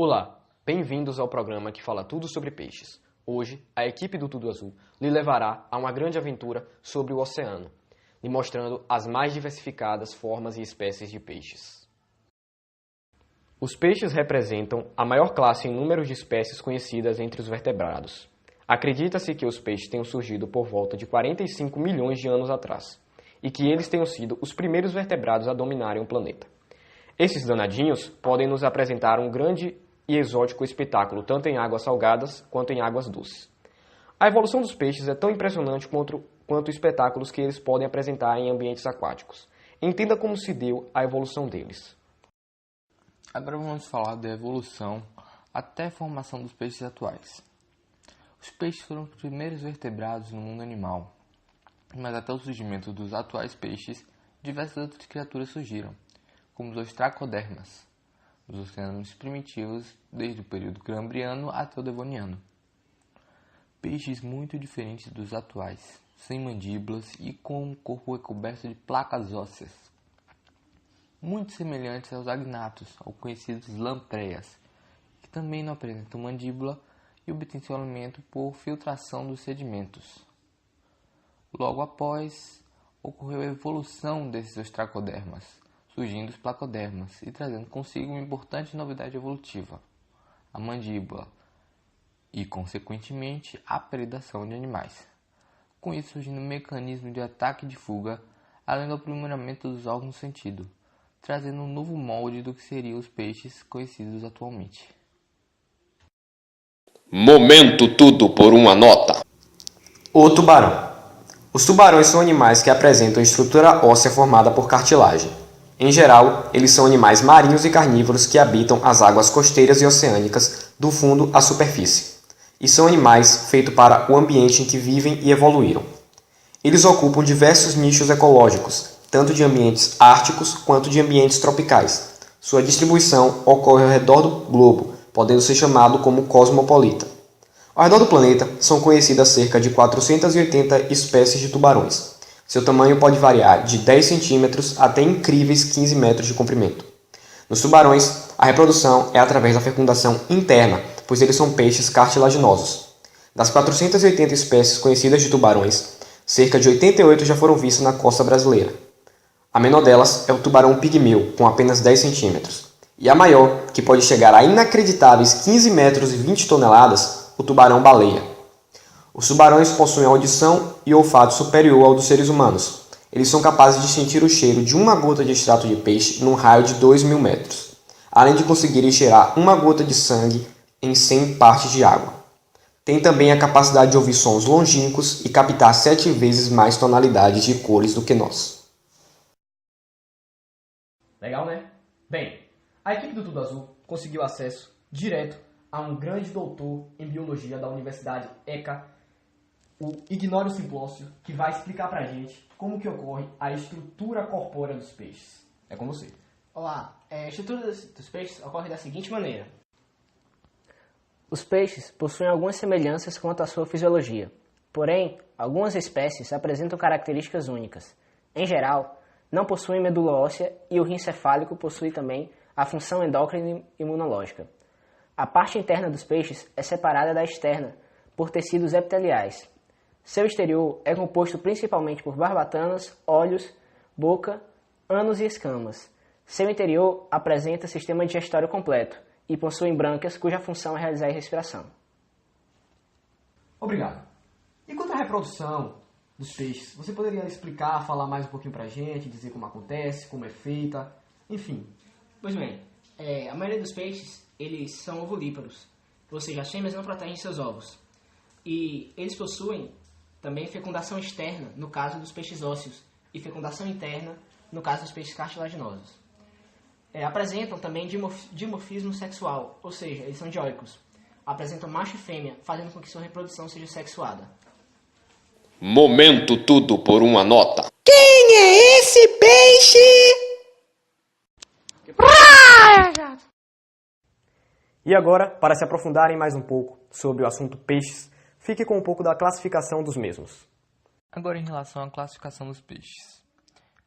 Olá, bem-vindos ao programa que fala tudo sobre peixes. Hoje, a equipe do Tudo Azul lhe levará a uma grande aventura sobre o oceano, lhe mostrando as mais diversificadas formas e espécies de peixes. Os peixes representam a maior classe em número de espécies conhecidas entre os vertebrados. Acredita-se que os peixes tenham surgido por volta de 45 milhões de anos atrás, e que eles tenham sido os primeiros vertebrados a dominarem o planeta. Esses danadinhos podem nos apresentar um grande e exótico espetáculo, tanto em águas salgadas quanto em águas doces. A evolução dos peixes é tão impressionante quanto espetáculos que eles podem apresentar em ambientes aquáticos. Entenda como se deu a evolução deles. Agora vamos falar da evolução até a formação dos peixes atuais. Os peixes foram os primeiros vertebrados no mundo animal, mas até o surgimento dos atuais peixes, diversas outras criaturas surgiram, como os ostracodermas, os oceanos primitivos desde o período cambriano até o devoniano. Peixes muito diferentes dos atuais, sem mandíbulas e com um corpo recoberto de placas ósseas, muito semelhantes aos agnatos, ou conhecidos lampreias, que também não apresentam mandíbula e obtêm seu alimento por filtração dos sedimentos. Logo após, ocorreu a evolução desses ostracodermas, surgindo os placodermas e trazendo consigo uma importante novidade evolutiva, a mandíbula, e, consequentemente, a predação de animais. Com isso surgindo um mecanismo de ataque e de fuga, além do aprimoramento dos órgãos do sentido, trazendo um novo molde do que seriam os peixes conhecidos atualmente. Momento tudo por uma nota. O tubarão. Os tubarões são animais que apresentam estrutura óssea formada por cartilagem. Em geral, eles são animais marinhos e carnívoros que habitam as águas costeiras e oceânicas do fundo à superfície. E são animais feitos para o ambiente em que vivem e evoluíram. Eles ocupam diversos nichos ecológicos, tanto de ambientes árticos quanto de ambientes tropicais. Sua distribuição ocorre ao redor do globo, podendo ser chamado como cosmopolita. Ao redor do planeta são conhecidas cerca de 480 espécies de tubarões. Seu tamanho pode variar de 10 centímetros até incríveis 15 metros de comprimento. Nos tubarões, a reprodução é através da fecundação interna, pois eles são peixes cartilaginosos. Das 480 espécies conhecidas de tubarões, cerca de 88 já foram vistas na costa brasileira. A menor delas é o tubarão pigmeu, com apenas 10 centímetros. E a maior, que pode chegar a inacreditáveis 15 metros e 20 toneladas, o tubarão-baleia. Os tubarões possuem audição e olfato superior ao dos seres humanos. Eles são capazes de sentir o cheiro de uma gota de extrato de peixe num raio de 2.000 metros, além de conseguirem cheirar uma gota de sangue em 100 partes de água. Tem também a capacidade de ouvir sons longínquos e captar 7 vezes mais tonalidades de cores do que nós. Legal, né? Bem, a equipe do Tudo Azul conseguiu acesso direto a um grande doutor em biologia da Universidade ECA, o Ignório Simplócio, que vai explicar pra gente como que ocorre a estrutura corpórea dos peixes. É com você. Olá, a estrutura dos peixes ocorre da seguinte maneira. Os peixes possuem algumas semelhanças quanto à sua fisiologia, porém, algumas espécies apresentam características únicas. Em geral, não possuem medula óssea e o rim cefálico possui também a função endócrina e imunológica. A parte interna dos peixes é separada da externa por tecidos epiteliais. Seu exterior é composto principalmente por barbatanas, olhos, boca, ânus e escamas. Seu interior apresenta sistema digestório completo e possui brânquias cuja função é realizar a respiração. Obrigado. E quanto à reprodução dos peixes, você poderia explicar, falar mais um pouquinho pra gente, dizer como acontece, como é feita, enfim. Pois bem, a maioria dos peixes, eles são ovuvíparos, ou seja, as fêmeas não protegem seus ovos. E eles possuem também fecundação externa, no caso dos peixes ósseos, e fecundação interna, no caso dos peixes cartilaginosos. Apresentam também dimorfismo sexual, ou seja, eles são dioicos. Apresentam macho e fêmea, fazendo com que sua reprodução seja sexuada. Momento tudo por uma nota. Quem é esse peixe? E agora, para se aprofundarem mais um pouco sobre o assunto peixes, fique com um pouco da classificação dos mesmos. Agora em relação à classificação dos peixes.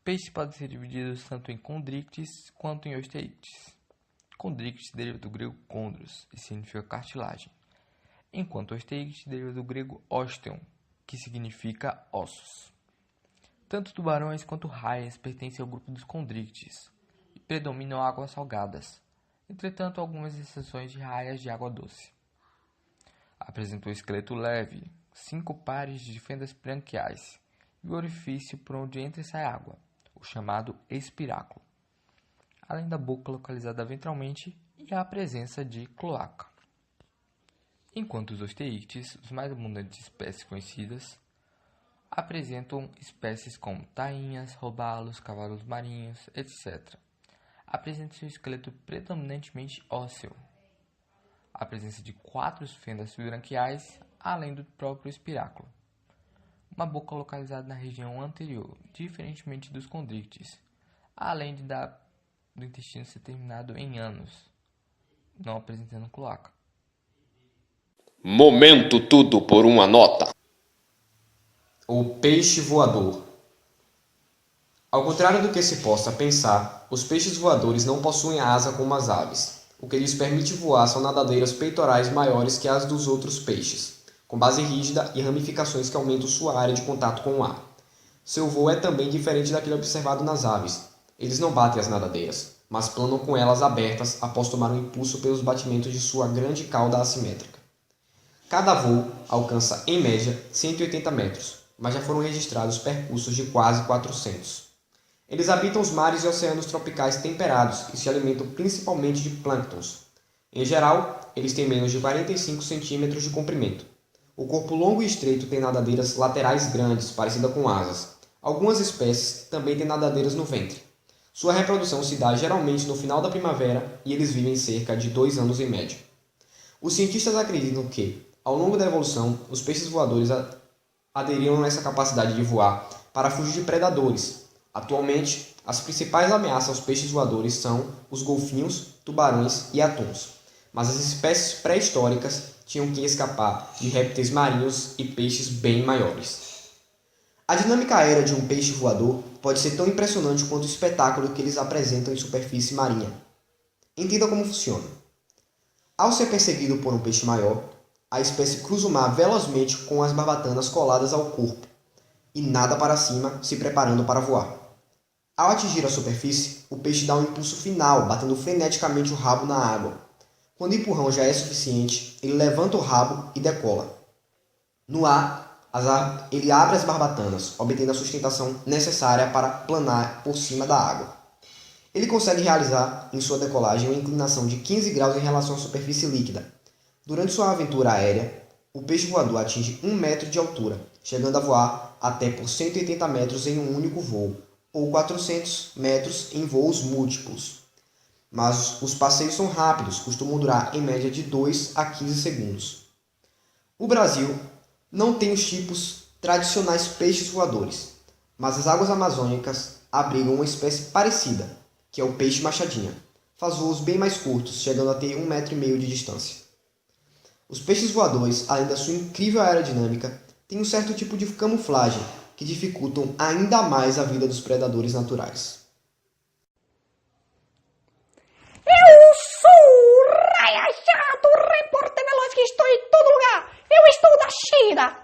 Peixes podem ser divididos tanto em condrictes quanto em osteítes. Condrictis deriva do grego chondros, e significa cartilagem, enquanto osteíctis deriva do grego osteon, que significa ossos. Tanto tubarões quanto raias pertencem ao grupo dos condrictis e predominam águas salgadas, entretanto algumas exceções de raias de água doce. Apresenta um esqueleto leve, 5 pares de fendas branquiais e o orifício por onde entra e sai água, o chamado espiráculo, além da boca localizada ventralmente e a presença de cloaca. Enquanto os osteíctis, os mais abundantes espécies conhecidas, apresentam espécies como tainhas, robalos, cavalos marinhos, etc. Apresenta seu esqueleto predominantemente ósseo, a presença de 4 fendas branquiais, além do próprio espiráculo. Uma boca localizada na região anterior, diferentemente dos condrictis, além do intestino ser terminado em ânus, não apresentando cloaca. Momento tudo por uma nota. O peixe voador. Ao contrário do que se possa pensar, os peixes voadores não possuem asa como as aves. O que lhes permite voar são nadadeiras peitorais maiores que as dos outros peixes, com base rígida e ramificações que aumentam sua área de contato com o ar. Seu voo é também diferente daquele observado nas aves. Eles não batem as nadadeiras, mas planam com elas abertas após tomar um impulso pelos batimentos de sua grande cauda assimétrica. Cada voo alcança, em média, 180 metros, mas já foram registrados percursos de quase 400. Eles habitam os mares e oceanos tropicais temperados e se alimentam principalmente de plânctons. Em geral, eles têm menos de 45 centímetros de comprimento. O corpo longo e estreito tem nadadeiras laterais grandes, parecidas com asas. Algumas espécies também têm nadadeiras no ventre. Sua reprodução se dá geralmente no final da primavera e eles vivem cerca de 2 anos em média. Os cientistas acreditam que, ao longo da evolução, os peixes voadores aderiram a essa capacidade de voar para fugir de predadores. Atualmente, as principais ameaças aos peixes voadores são os golfinhos, tubarões e atuns, mas as espécies pré-históricas tinham que escapar de répteis marinhos e peixes bem maiores. A dinâmica aérea de um peixe voador pode ser tão impressionante quanto o espetáculo que eles apresentam em superfície marinha. Entenda como funciona. Ao ser perseguido por um peixe maior, a espécie cruza o mar velozmente com as barbatanas coladas ao corpo e nada para cima, se preparando para voar. Ao atingir a superfície, o peixe dá um impulso final, batendo freneticamente o rabo na água. Quando o empurrão já é suficiente, ele levanta o rabo e decola. No ar, ele abre as barbatanas, obtendo a sustentação necessária para planar por cima da água. Ele consegue realizar, em sua decolagem, uma inclinação de 15 graus em relação à superfície líquida. Durante sua aventura aérea, o peixe voador atinge 1 metro de altura, chegando a voar até por 180 metros em um único voo, ou 400 metros em voos múltiplos. Mas os passeios são rápidos, costumam durar em média de 2 a 15 segundos. O Brasil não tem os tipos tradicionais peixes voadores, mas as águas amazônicas abrigam uma espécie parecida, que é o peixe machadinha. Faz voos bem mais curtos, chegando a ter 1,5 metro de distância. Os peixes voadores, além da sua incrível aerodinâmica, têm um certo tipo de camuflagem que dificultam ainda mais a vida dos predadores naturais. Eu sou Raya Chato, repórter veloz que estou em todo lugar. Eu estou na China,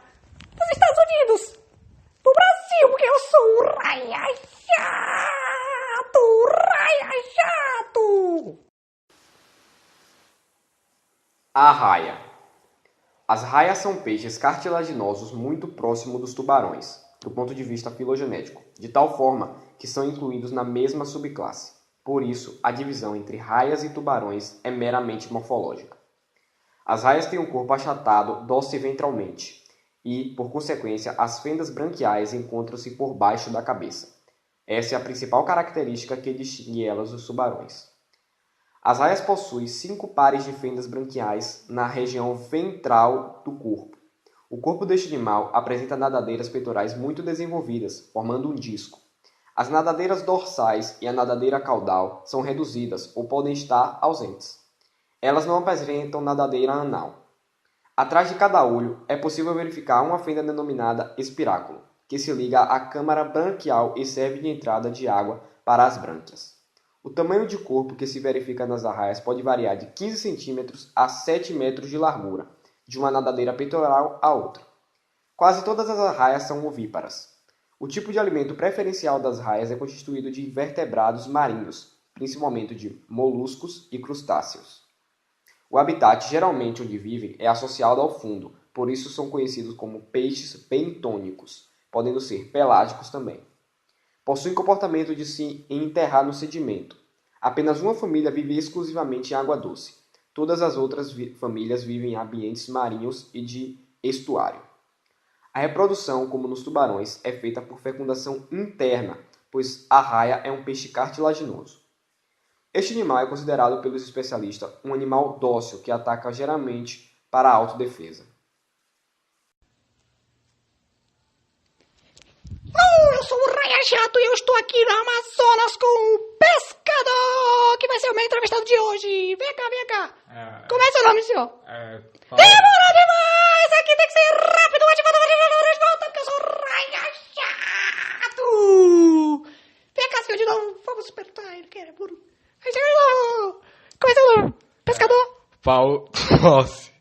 dos Estados Unidos, do Brasil, porque eu sou Raya Chato, Raya Chato. A raia. As raias são peixes cartilaginosos muito próximos dos tubarões, do ponto de vista filogenético, de tal forma que são incluídos na mesma subclasse. Por isso, a divisão entre raias e tubarões é meramente morfológica. As raias têm um corpo achatado dorsiventralmente e, por consequência, as fendas branquiais encontram-se por baixo da cabeça. Essa é a principal característica que distingue elas dos tubarões. As raias possuem 5 pares de fendas branquiais na região ventral do corpo. O corpo deste animal apresenta nadadeiras peitorais muito desenvolvidas, formando um disco. As nadadeiras dorsais e a nadadeira caudal são reduzidas ou podem estar ausentes. Elas não apresentam nadadeira anal. Atrás de cada olho é possível verificar uma fenda denominada espiráculo, que se liga à câmara branquial e serve de entrada de água para as brânquias. O tamanho de corpo que se verifica nas arraias pode variar de 15 centímetros a 7 metros de largura, de uma nadadeira peitoral a outra. Quase todas as arraias são ovíparas. O tipo de alimento preferencial das raias é constituído de invertebrados marinhos, principalmente de moluscos e crustáceos. O habitat geralmente onde vivem é associado ao fundo, por isso são conhecidos como peixes bentônicos, podendo ser pelágicos também. Possuem comportamento de se enterrar no sedimento. Apenas uma família vive exclusivamente em água doce. Todas as outras famílias vivem em ambientes marinhos e de estuário. A reprodução, como nos tubarões, é feita por fecundação interna, pois a raia é um peixe cartilaginoso. Este animal é considerado pelos especialistas um animal dócil que ataca geralmente para a autodefesa. Eu sou o Raia Jato e eu estou aqui no Amazonas com o pescador, que vai ser o meu entrevistado de hoje. Vem cá. Como é seu nome, senhor? Demora demais! Aqui tem que ser rápido! Volta, porque eu sou o Raia Jato! Vem cá, senhor, de novo. Vamos perguntar ele, que é burro. Aí chega de novo. Como é seu nome? Pescador? Paulo Tosse.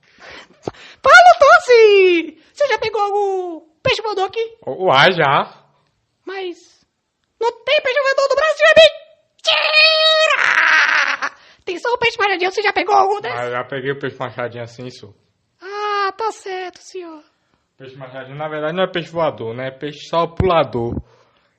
Paulo Tosse! Você já pegou algum peixe voador aqui? Uai, já. Mas não tem peixe voador do Brasil, é mentira! Tem só o peixe machadinho, você já pegou algum desses? Já peguei o peixe machadinho assim, isso. Ah, tá certo, senhor. Peixe machadinho, na verdade, não é peixe voador, né? É peixe só pulador.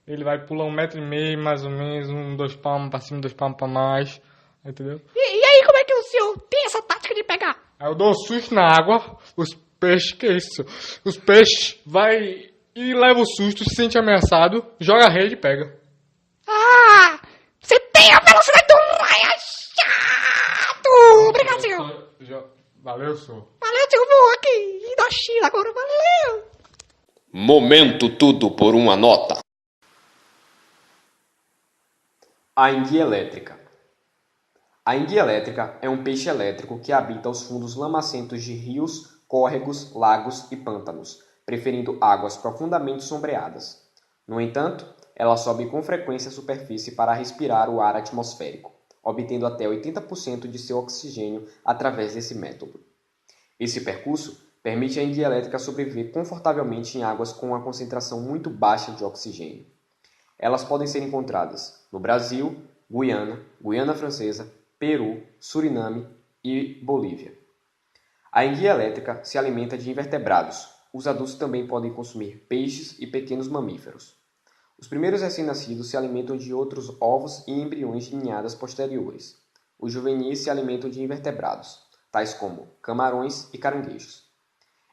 Ele vai pular 1,5 m, mais ou menos, 2 palmos pra cima, 2 palmos pra mais. Entendeu? E aí, como é que o senhor tem essa tática de pegar? Aí eu dou um susto na água, os peixes, que isso? Os peixes vai e leva o susto, se sente ameaçado, joga a rede e pega. Ah, você tem a velocidade do Raia Jato! Obrigado, senhor. Valeu, senhor. Valeu, senhor, vou aqui da China agora, valeu! Momento tudo por uma nota. A enguia elétrica. A enguia elétrica é um peixe elétrico que habita os fundos lamacentos de rios, córregos, lagos e pântanos, preferindo águas profundamente sombreadas. No entanto, ela sobe com frequência à superfície para respirar o ar atmosférico, obtendo até 80% de seu oxigênio através desse método. Esse percurso permite à enguia elétrica sobreviver confortavelmente em águas com uma concentração muito baixa de oxigênio. Elas podem ser encontradas no Brasil, Guiana, Guiana Francesa, Peru, Suriname e Bolívia. A enguia elétrica se alimenta de invertebrados. Os adultos também podem consumir peixes e pequenos mamíferos. Os primeiros recém-nascidos se alimentam de outros ovos e embriões de ninhadas posteriores. Os juvenis se alimentam de invertebrados, tais como camarões e caranguejos.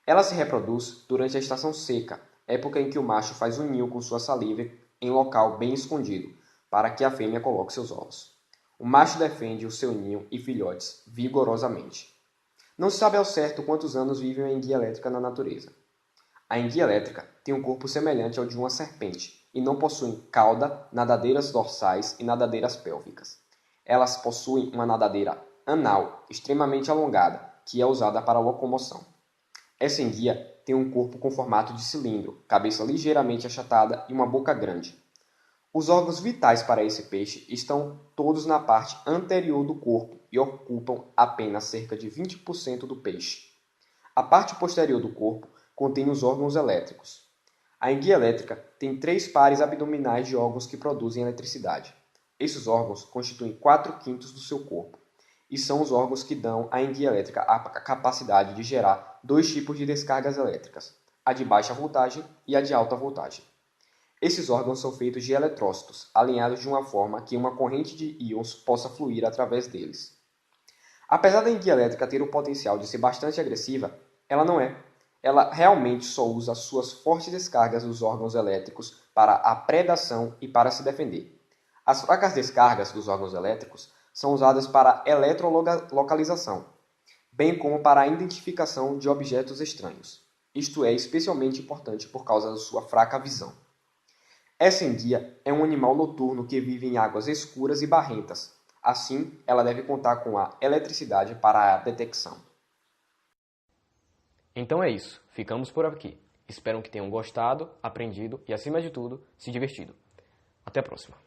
Ela se reproduz durante a estação seca, época em que o macho faz um ninho com sua saliva em local bem escondido, para que a fêmea coloque seus ovos. O macho defende o seu ninho e filhotes vigorosamente. Não se sabe ao certo quantos anos vive a enguia elétrica na natureza. A enguia elétrica tem um corpo semelhante ao de uma serpente e não possuem cauda, nadadeiras dorsais e nadadeiras pélvicas. Elas possuem uma nadadeira anal extremamente alongada, que é usada para a locomoção. Essa enguia tem um corpo com formato de cilindro, cabeça ligeiramente achatada e uma boca grande. Os órgãos vitais para esse peixe estão todos na parte anterior do corpo e ocupam apenas cerca de 20% do peixe. A parte posterior do corpo contém os órgãos elétricos. A enguia elétrica tem 3 pares abdominais de órgãos que produzem eletricidade. Esses órgãos constituem 4/5 do seu corpo e são os órgãos que dão à enguia elétrica a capacidade de gerar 2 tipos de descargas elétricas, a de baixa voltagem e a de alta voltagem. Esses órgãos são feitos de eletrócitos, alinhados de uma forma que uma corrente de íons possa fluir através deles. Apesar da enguia elétrica ter o potencial de ser bastante agressiva, ela não é. Ela realmente só usa suas fortes descargas dos órgãos elétricos para a predação e para se defender. As fracas descargas dos órgãos elétricos são usadas para electrolocalização, bem como para a identificação de objetos estranhos. Isto é especialmente importante por causa da sua fraca visão. Essa enguia é um animal noturno que vive em águas escuras e barrentas. Assim, ela deve contar com a eletricidade para a detecção. Então é isso, ficamos por aqui. Espero que tenham gostado, aprendido e, acima de tudo, se divertido. Até a próxima.